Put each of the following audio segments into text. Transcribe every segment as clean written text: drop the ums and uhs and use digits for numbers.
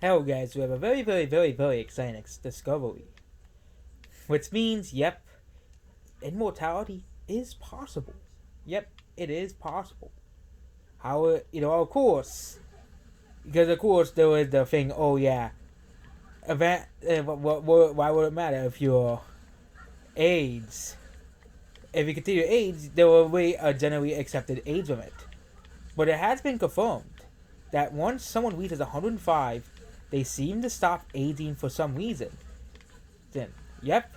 Hello guys, we have a very exciting discovery. Which means, yep, immortality is possible. Yep, it is possible. How, of course, because of course there was the thing, oh yeah, why would it matter if you're AIDS? If you continue AIDS, there will be a generally accepted age limit. But it has been confirmed that once someone reaches 105, they seem to stop aging for some reason. Then, yep,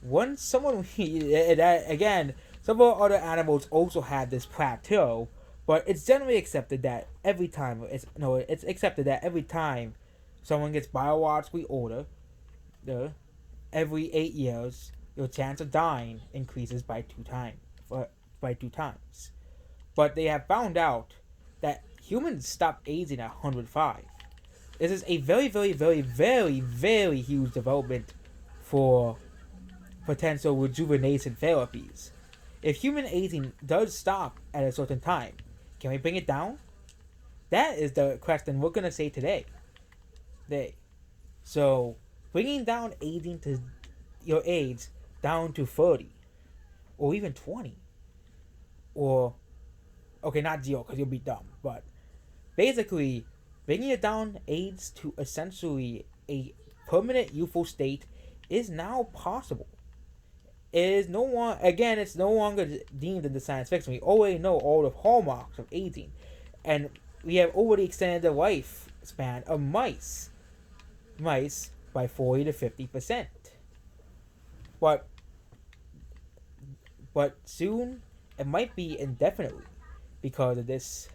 once someone that again, several other animals also have this plateau, but it's generally accepted that every time it's accepted that every time someone gets biologically older, the every 8 years, your chance of dying increases by two times. But they have found out that humans stop aging at 105. This is a very huge development for potential rejuvenation therapies. If human aging does stop at a certain time, can we bring it down? That is the question we're gonna say today. So, bringing down aging to your age down to 30 or even 20 or okay, not 0 because you'll be dumb, but basically bringing it down age to essentially a permanent youthful state is now possible. Is no one again it's no longer deemed into science fiction. We already know all the hallmarks of aging, and we have already extended the lifespan of mice by 40 to 50%. But soon it might be indefinitely because of this,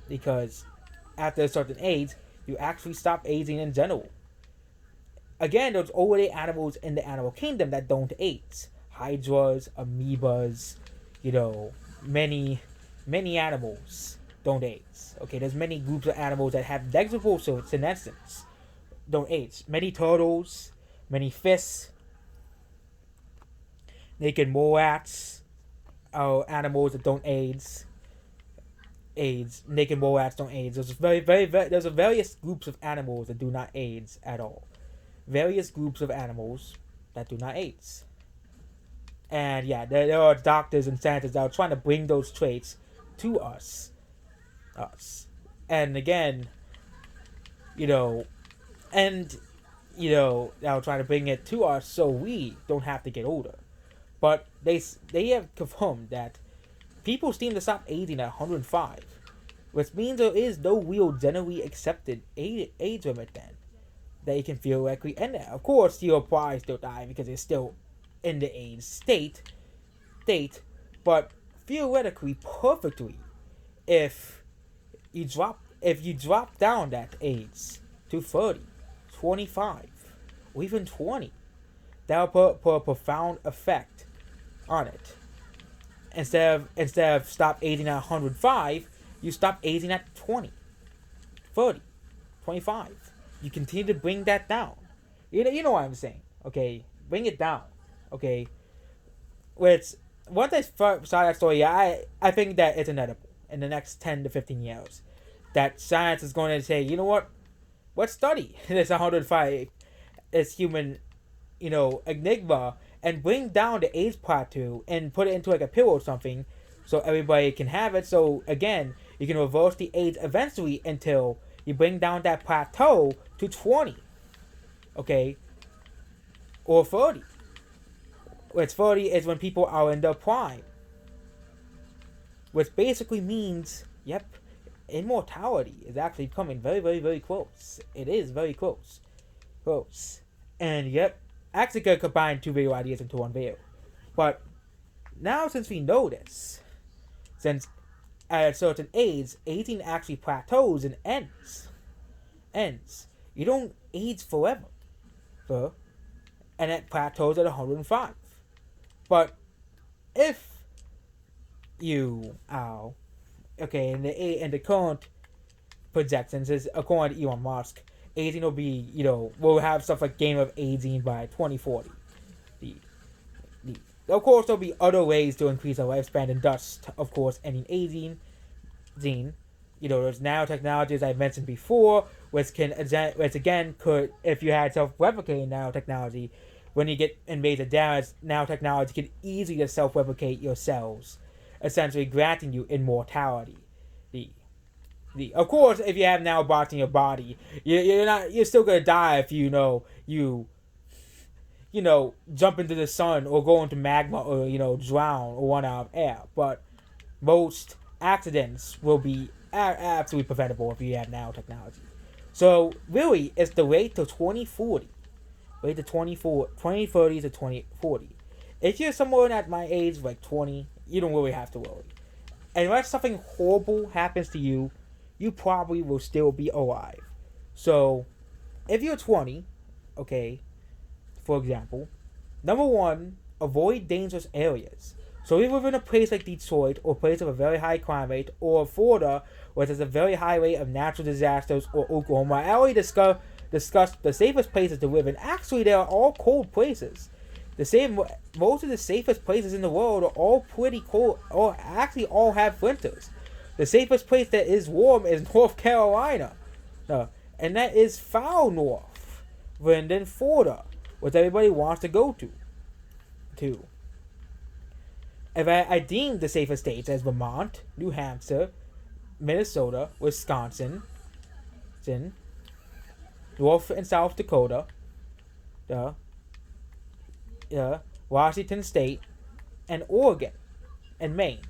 because after a certain age you actually stop aging in general. Again, there's already animals in the animal kingdom that don't age. Hydras, amoebas, many animals don't age. Okay, there's many groups of animals that have negligible senescence, don't age. Many turtles, many fish, naked mole rats are animals that don't age. Naked mole rats don't age. There's various groups of animals that do not age at all. Various groups of animals that do not age. And yeah, there are doctors and scientists that are trying to bring those traits to us. And again, you know, and they'll try to bring it to us so we don't have to get older. But they have confirmed that people seem to stop aging at 105, which means there is no real generally accepted age limit then that you can theoretically end at. Of course, you'll probably still die because it's still in the age state, but theoretically, perfectly, if you drop down that age to 30, 25, or even 20, that'll put a profound effect on it. Instead of stop aging at 105, you stop aging at 20, 30, 25. You continue to bring that down. You know what I'm saying, okay? Bring it down, okay? Which once I saw that story, I think that it's inevitable in the next 10 to 15 years that science is going to say, you know what? Let's study this 105 this human, enigma and bring down the age plateau and put it into like a pill or something so everybody can have it. So again, you can reverse the age eventually until you bring down that plateau to 20, okay, or 30. Which 30 is when people are in their prime. Which basically means, yep, immortality is actually coming very close. It is very close. And yep, actually could combine two video ideas into one video. But now since we know this, since at a certain age, aging actually plateaus and ends. You don't age forever. And it plateaus at 105. But if you are in the current projections is according to Elon Musk, aging will be we'll have stuff like game of aging by 2040. Of course, there'll be other ways to increase our lifespan and thus, of course, ending aging. There's nanotechnology, as I mentioned before, which again could, if you had self-replicating nanotechnology, when you get invasive damage, nanotechnology can easily self-replicate your cells, essentially granting you immortality. The of course, if you have nanobots in your body, you're still gonna die if jump into the sun or go into magma or drown or run out of air. But most accidents will be absolutely preventable if you have nanotechnology. So really, it's the wait till 2040. Wait to 2030 to 2040. If you're someone at my age, like 20, you don't really have to worry. Unless something horrible happens to you, you probably will still be alive. So, if you're 20, okay, for example, number one, avoid dangerous areas. So if you live in a place like Detroit, or a place of a very high crime rate, or Florida, where there's a very high rate of natural disasters, or Oklahoma, I already discussed the safest places to live in. Actually, they are all cold places. Most of the safest places in the world are all pretty cold, or actually all have winters. The safest place that is warm is North Carolina, and that is far north than Florida, which everybody wants to go to. If I deem the safest states as Vermont, New Hampshire, Minnesota, Wisconsin, North and South Dakota, Washington State, and Oregon, and Maine.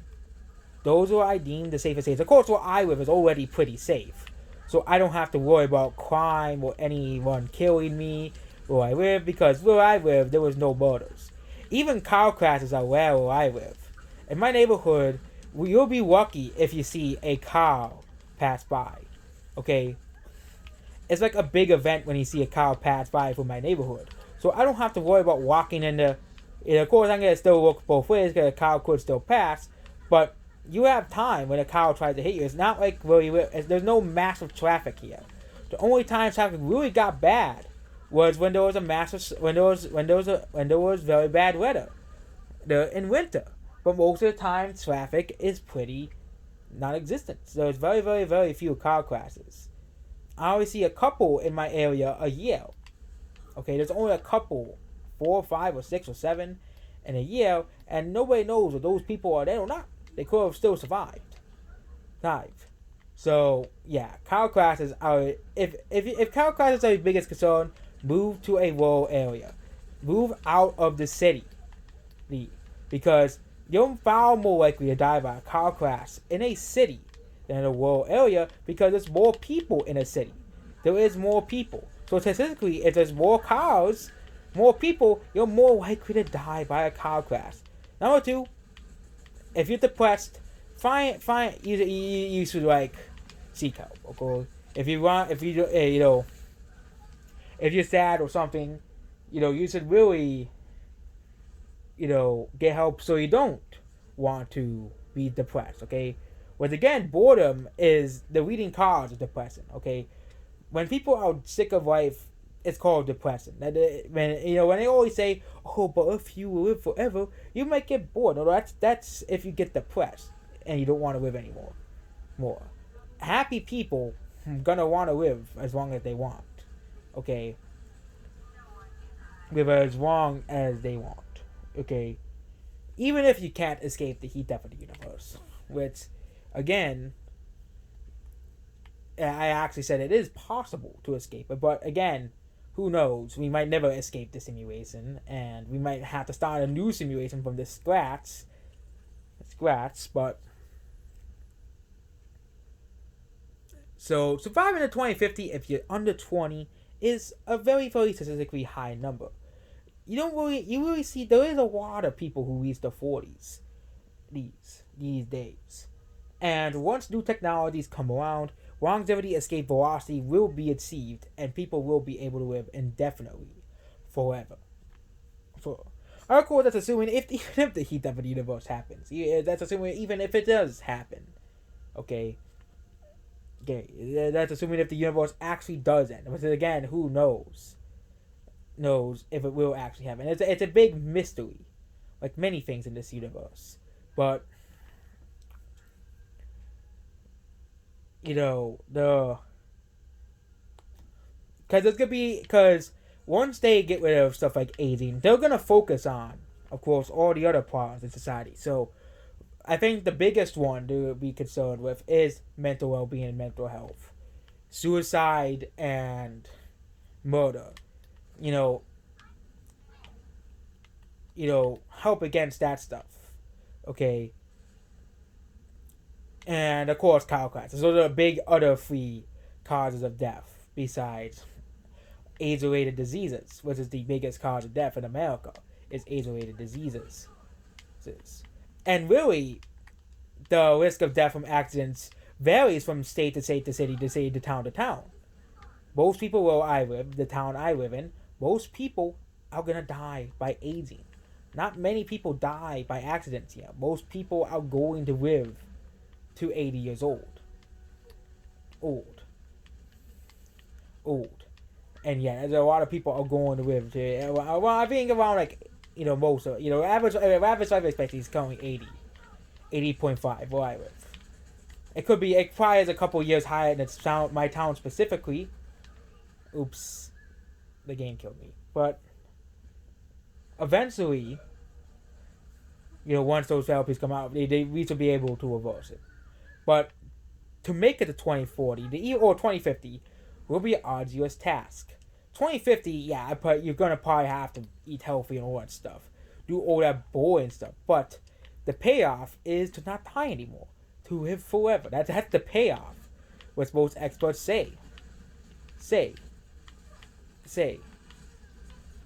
Those are I deem the safest states. Of course, where I live is already pretty safe, so I don't have to worry about crime or anyone killing me where I live, because where I live there was no murders. Even car crashes are rare where I live. In my neighborhood, you'll be lucky if you see a car pass by. Okay, it's like a big event when you see a car pass by from my neighborhood. So I don't have to worry about walking into. Of course, I'm gonna still look both ways because a car could still pass, but you have time when a car tries to hit you. It's not like where you live. There's no massive traffic here. The only time traffic really got bad was when there was a massive when there was very bad weather, in winter. But most of the time, traffic is pretty non-existent. So there's very, very, very few car crashes. I only see a couple in my area a year. Okay, there's only a couple, 4, 5, or 6, or 7 in a year, and nobody knows if those people are dead or not. They could have still survived. So yeah, car crashes are if car crashes are your biggest concern, move to a rural area, move out of the city, because you're far more likely to die by a car crash in a city than in a rural area, because there's more people in a city. There is more people. So statistically, if there's more cars, more people, you're more likely to die by a car crash. Number two, if you're depressed, you should seek help. Okay, if you're sad or something, you should really get help so you don't want to be depressed. Okay, but again, boredom is the leading cause of depression. Okay, when people are sick of life, it's called depression. When they always say, "Oh, but if you live forever, you might get bored." No, that's if you get depressed and you don't want to live anymore. Happy people gonna want to live as long as they want. Okay, live as long as they want. Okay, even if you can't escape the heat death of the universe, which, again, I actually said it is possible to escape it, but again, who knows? We might never escape the simulation, and we might have to start a new simulation from the scratch. But so surviving to 2050, if you're under 20, is a very, very statistically high number. You really see there is a lot of people who reach the 40s these days, and once new technologies come around, longevity, escape velocity will be achieved, and people will be able to live indefinitely, forever. Of course, that's assuming even if the heat death of the universe happens. That's assuming even if it does happen. Okay. That's assuming if the universe actually does end. But again, who knows if it will actually happen. It's a big mystery, like many things in this universe. But Because it's gonna be because once they get rid of stuff like aging, they're gonna focus on, of course, all the other problems in society. So I think the biggest one to be concerned with is mental well-being and mental health, suicide and murder. You know, help against that stuff. Okay, and of course, cow classes. Those are the big other three causes of death besides age-related diseases, which is the biggest cause of death in America. Is age-related diseases, and really, the risk of death from accidents varies from state to state to city to city to town to town. Most people where I live, the town I live in, most people are gonna die by aging. Not many people die by accidents here. Most people are going to live to 80 years old. Old. Old. And yeah, there's a lot of people are going to live to, well, I think around like, most of, average life expectancy is currently 80. 80.5 where I live. It probably is a couple years higher in my town specifically. Oops. The game killed me. But eventually, once those therapies come out, we should be able to reverse it. But to make it to 2040 or 2050 will be an arduous task. 2050, yeah, but you're gonna probably have to eat healthy and all that stuff, do all that boring stuff. But the payoff is to not die anymore, to live forever. That's the payoff, which most experts say.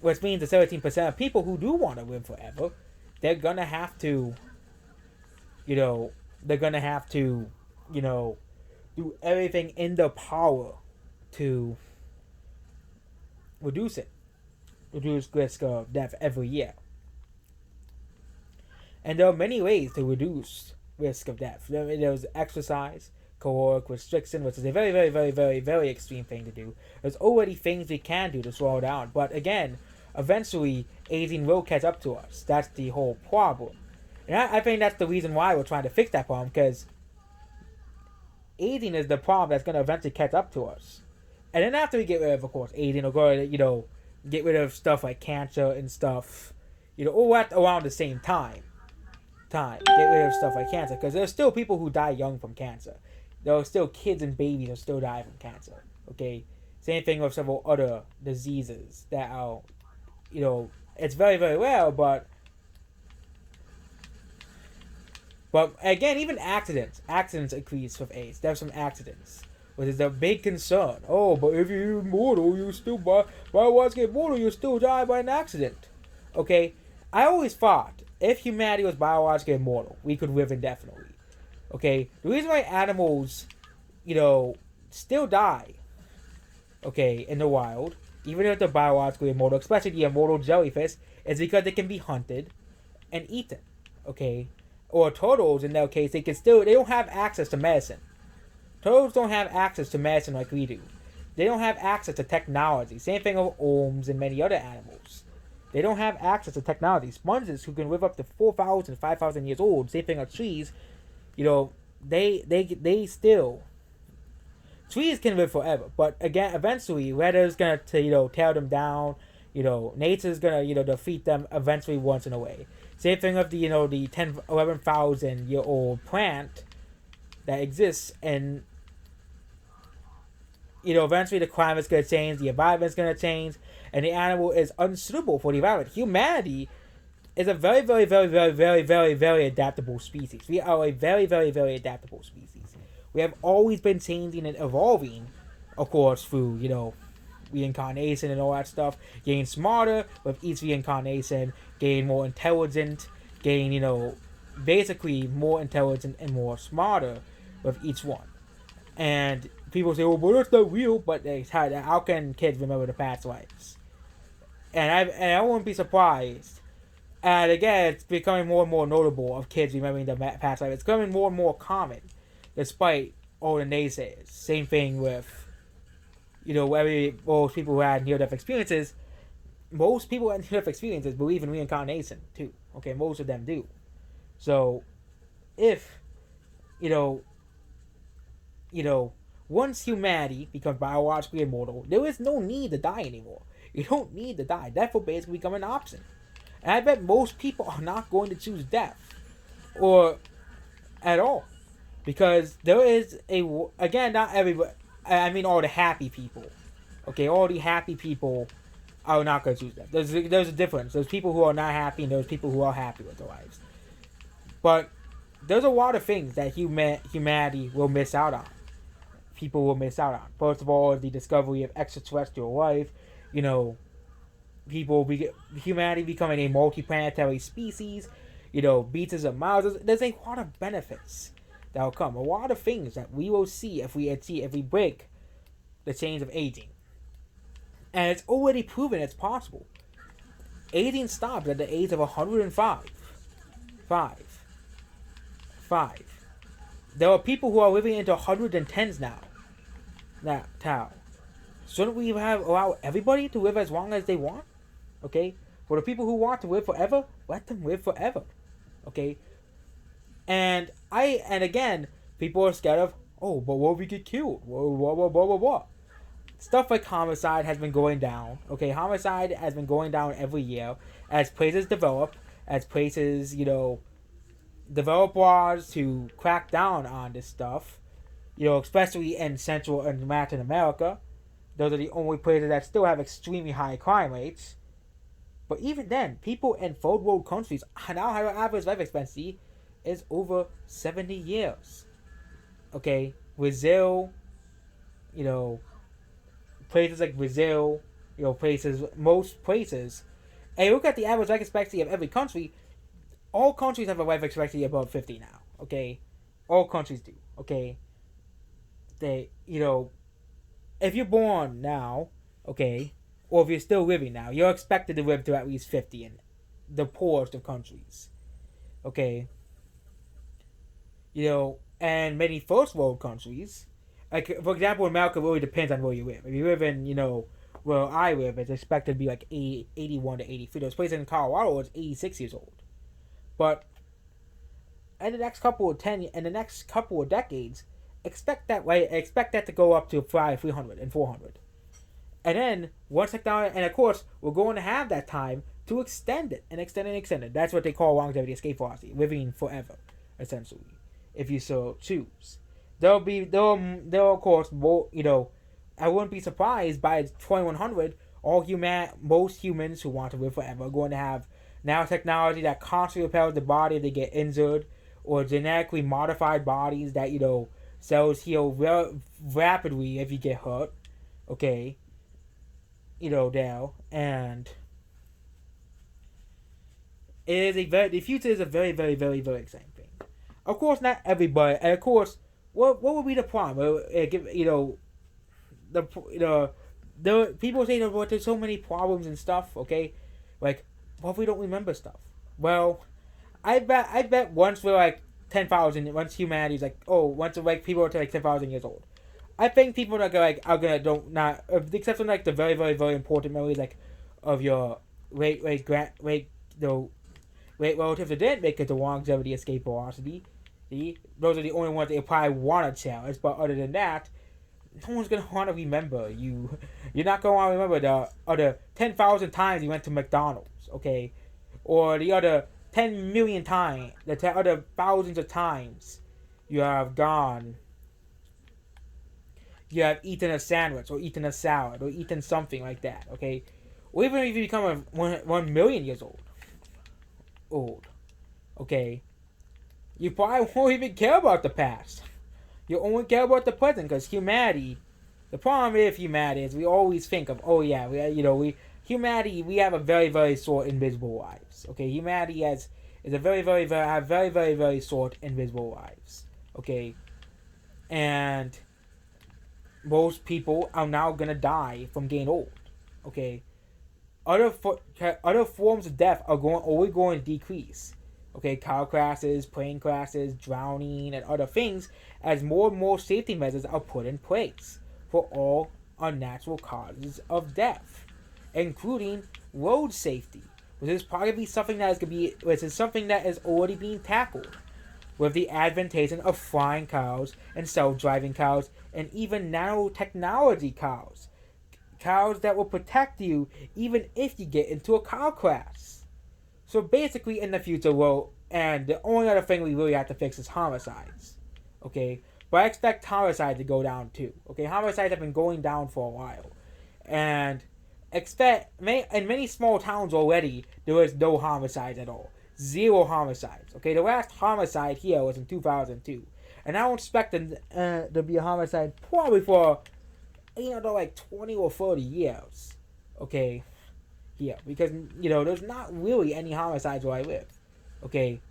Which means the 17% of people who do want to live forever, they're gonna have to, do everything in their power to reduce risk of death every year. And there are many ways to reduce risk of death. There's exercise, caloric restriction, which is a very, very, very, very, very extreme thing to do. There's already things we can do to slow it down. But again, eventually, aging will catch up to us. That's the whole problem. And I think that's the reason why we're trying to fix that problem, because aging is the problem that's going to eventually catch up to us. And then after we get rid of course, aging, we're going to, get rid of stuff like cancer and stuff, all at around the same time. Get rid of stuff like cancer, because there's still people who die young from cancer. There are still kids and babies who still die from cancer. Okay, same thing with several other diseases that are, it's very, very rare, but again, even accidents increase with age. There's some accidents, which is a big concern. Oh, but if you're immortal, you still biologically immortal, you still die by an accident. Okay, I always thought if humanity was biologically immortal, we could live indefinitely. Okay, the reason why animals, still die, okay, in the wild, even if they're biologically immortal, especially the immortal jellyfish, is because they can be hunted and eaten. Okay, or turtles in their case, they don't have access to medicine. Turtles don't have access to medicine like we do. They don't have access to technology. Same thing with worms and many other animals. They don't have access to technology. Sponges who can live up to 4,000, 5,000 years old. Same thing with trees. They still. Trees can live forever, but again, eventually, weather's gonna tear them down. Nature's gonna defeat them eventually once in a way. Same thing with the 10, 11,000 year old plant that exists, and eventually the climate's gonna change, the environment's gonna change, and the animal is unsuitable for the environment. Humanity is a very, very, very, very, very, very, very adaptable species. We are a very, very, very adaptable species. We have always been changing and evolving, of course, through, reincarnation and all that stuff. Getting smarter with each reincarnation, getting more intelligent, getting, basically more intelligent and more smarter with each one. And people say, oh, but that's not real. But how can kids remember the past lives? And I wouldn't be surprised. And again, it's becoming more and more notable of kids remembering the past life. It's becoming more and more common, despite all the naysayers. Same thing with, most people who had near-death experiences. Most people with near-death experiences believe in reincarnation too. Okay, most of them do. So, if, once humanity becomes biologically immortal, there is no need to die anymore. You don't need to die. Death will basically become an option. And I bet most people are not going to choose death. Or at all. Because there is again, not everybody, I mean all the happy people. Okay, all the happy people are not going to choose death. There's a difference. There's people who are not happy and there's people who are happy with their lives. But there's a lot of things that humanity will miss out on. People will miss out on. First of all, the discovery of extraterrestrial life. You know, humanity becoming a multi-planetary species. You know, beaches of Mars. There's a lot of benefits that will come. A lot of things that we will see if we break the chains of aging. And it's already proven it's possible. Aging stops at the age of 105. Five. There are people who are living into 110s now. Now, shouldn't we allow everybody to live as long as they want? Okay? For the people who want to live forever, let them live forever. Okay? And again, people are scared of, oh, but what if we get killed? Blah. Stuff like homicide has been going down. Okay, homicide has been going down every year as places develop, as places, develop laws to crack down on this stuff. Especially in Central and Latin America. Those are the only places that still have extremely high crime rates. But even then, people in third world countries now have an average life expectancy is over 70 years. Okay, Brazil, places like Brazil, most places. And you look at the average life expectancy of every country, all countries have a life expectancy above 50 now, okay? All countries do, okay? If you're born now, okay, or if you're still living now, you're expected to live to at least 50 in the poorest of countries, okay? And many first world countries, like, for example, America really depends on where you live. If you live in, where I live, it's expected to be like 81 to 83. There's places in Colorado where it's 86 years old. But in the next couple of decades, expect that to go up to 300 and 400. And then, once technology, and of course, we're going to have that time to extend it, and extend it. That's what they call longevity escape velocity, living forever, essentially, if you so choose. There are of course more. I wouldn't be surprised by 2100. Most humans who want to live forever are going to have now technology that constantly repairs the body if they get injured, or genetically modified bodies that cells heal rapidly if you get hurt. Okay, and the future is a very, very, very, very exciting thing. Of course, not everybody, and of course, what would be the problem? The people say that there's so many problems and stuff. Okay, like, what if we don't remember stuff? Well, I bet once we're like 10,000, once humanity's like, once people are to like 10,000 years old, I think people are gonna except for like the very, very, very important memories like of your great relatives that didn't make it to longevity escape velocity. Those are the only ones that probably want to challenge. But other than that, no one's gonna want to remember you. You're not gonna want to remember the other 10,000 times you went to McDonald's, okay, or the other 10 million times, other thousands of times you have gone. You have eaten a sandwich, or eaten a salad, or eaten something like that, okay? Or even if you become 1 million years old, okay? You probably won't even care about the past. You only care about the present, because humanity. The problem with humanity is we always think of, humanity. We have a very, very short, invisible lives. Okay, humanity have very, very, very short, invisible lives. Okay, and most people are now gonna die from getting old. Okay, other forms of death are always going to decrease. Okay, car crashes, plane crashes, drowning, and other things, as more and more safety measures are put in place for all unnatural causes of death, including road safety, which is probably something that is already being tackled. with the adaptation of flying cows and self-driving cows and even nanotechnology cows. Cows that will protect you even if you get into a cow crash. So basically in the future, and the only other thing we really have to fix is homicides. Okay? But I expect homicide to go down too. Okay? Homicides have been going down for a while. And in many small towns already, there is no homicides at all. Zero homicides. Okay, the last homicide here was in 2002, and I don't expect to be a homicide probably for like 20 or 30 years. Okay, here because there's not really any homicides where I live. Okay,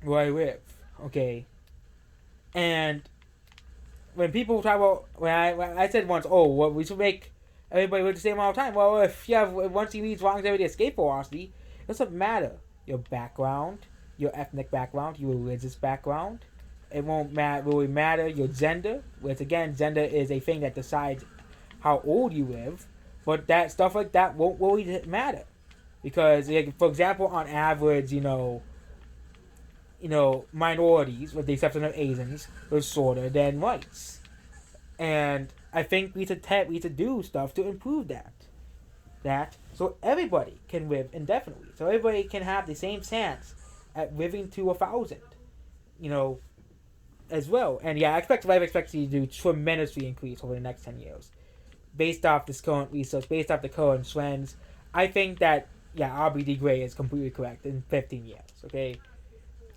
where I live. Okay, and when people talk about when I said once, oh, well, we should make everybody live the same all the time. Well, if you have once you reach longevity escape velocity, it doesn't matter your background, your ethnic background, your religious background. It won't really matter your gender, which again, gender is a thing that decides how old you live. But that stuff like that won't really matter because, like, for example, on average, minorities, with the exception of Asians, are shorter than whites. And I think we should do stuff to improve that so everybody can live indefinitely. So everybody can have the same chance at living to 1,000, as well. And yeah, I expect life expectancy to tremendously increase over the next 10 years. Based off this current research, based off the current trends, I think that, yeah, RBD Gray is completely correct in 15 years, okay?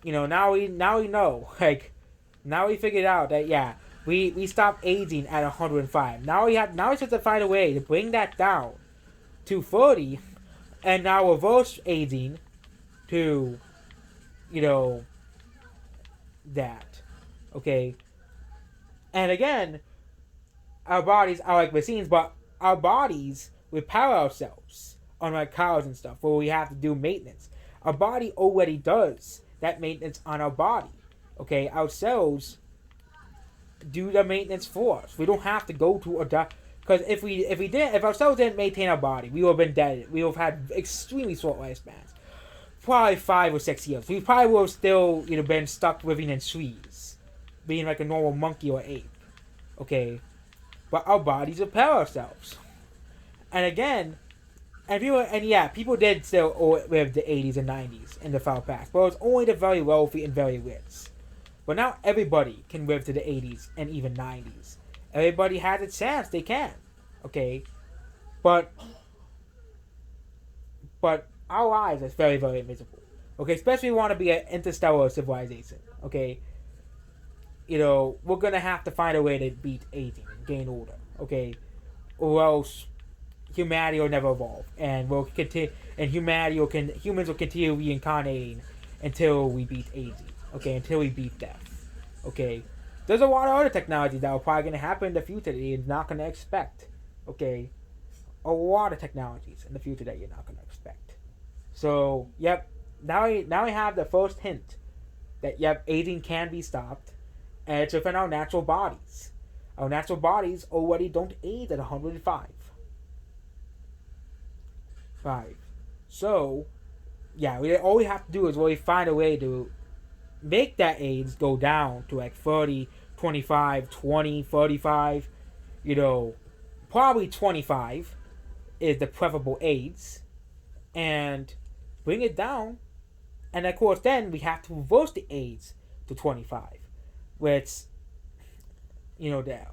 Now we know, like, now we figured out that, yeah, we stopped aging at 105. Now we have to find a way to bring that down to 30, and now reverse aging to, that, okay? And again, our bodies are like machines, but our bodies repair ourselves, unlike cars and stuff, where we have to do maintenance. Our body already does that maintenance on our body, okay? Our cells do the maintenance for us. We don't have to go to a doctor. Because if our cells didn't maintain our body, we would have been dead. We would have had extremely short lifespans. Probably 5 or 6 years. We probably would have still, been stuck living in trees. Being like a normal monkey or ape. Okay? But our bodies repair ourselves. And again, people did still live the 80s and 90s in the far past. But it was only the very wealthy and very rich. But now everybody can live to the 80s and even 90s. Everybody has a chance. They can. Okay? But our lives is very, very miserable. Okay? Especially if we want to be an interstellar civilization. Okay? We're going to have to find a way to beat aging and gain older. Okay? Or else humanity will never evolve. And we'll continue. And humans will continue reincarnating until we beat aging. Okay? Until we beat death. Okay? There's a lot of other technologies that are probably going to happen in the future that you're not going to expect. Okay? A lot of technologies in the future that you're not going to expect. So, yep. Now we have the first hint that, yep, aging can be stopped. And it's within our natural bodies. Our natural bodies already don't age at 105. So, yeah, all we have to do is really find a way to make that age go down to like 30, 25, 20, 35. Probably 25 is the preferable age. And bring it down. And of course, then we have to reverse the age to 25. Which, there.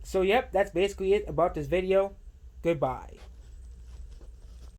So, yep, that's basically it about this video. Goodbye.